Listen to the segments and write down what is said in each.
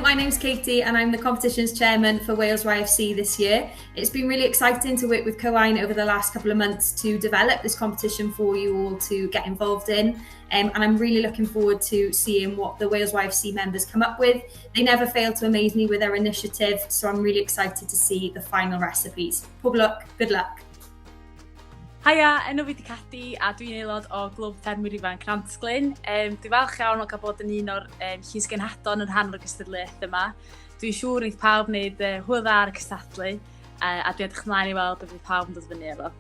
My name's Katie and I'm the competition's chairman for Wales YFC this year. It's been really exciting to work with Cywain over the last couple of months to develop this competition for you all to get involved in. And I'm really looking forward to seeing what the Wales YFC members come up with. They never fail to amaze me with their initiative, so I'm really excited to see the final recipes. Pob lwc, good luck. Haia, enw fi 'di Cati a dwi'n aelod o Glwb Ffermwyr Ifanc Nantglyn. Dwi'n falch iawn o gael bod yn un o'r llysgenhadon yn rhan o'r cystadleuaeth yma. Dwi'n siŵr wneud pawb wneud hwyl dda ar y cystadlu a dwi'n edrych ymlaen i weld beth pawb yn dod fyny efo.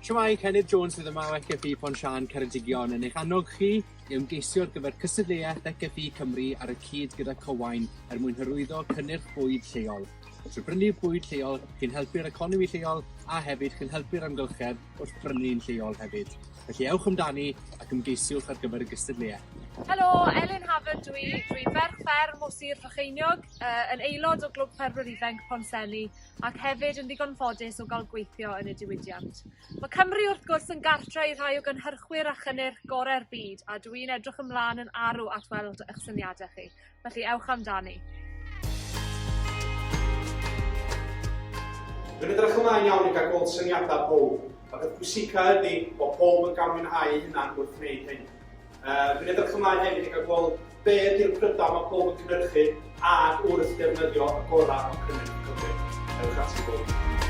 Shwmae, Cennydd Jones fydd yma o CFfI Ponsian Ceredigion yn eich annog chi i ymgeisio ar gyfer cystadleuaeth CFfI Cymru ar y cyd gyda Cywain mwyn hyrwyddo cynnyrch bwyd lleol. Trwy brynu bwyd lleol, chi'n helpu'r economi lleol a hefyd chi'n helpu'r amgylchedd wrth brynu'n lleol hefyd. Felly ewch amdani ac ymgeisiwch ar gyfer y cystadleuaeth. Helo, Elin Hafod dwi'n ferch fferm o Sir Frycheiniog, yn aelod o Glwb Ffermwyr Ifanc Ponseli ac hefyd yn ddigon ffodus o gael gweithio yn y diwydiant. Mae Cymru wrth gwrs yn gartre i rhai o gynhyrchwyr a chynnyrch gorau'r byd a dwi'n edrych ymlaen yn arw at weld eich syniadau chi. Felly ewch amdani. Dwi'n edrych ymlaen iawn i gael gweld syniadau pob. A beth pwysica ydy bod pob yn cael mwynhau hynna'n wrth wneud hyn. Dwi'n edrych ymlaen hefyd i gael gweld be ydy'r prydau mae pob yn cynhyrchu a wrth defnyddio y gorau o cynnyrch Cymru. Ewch at i gweld.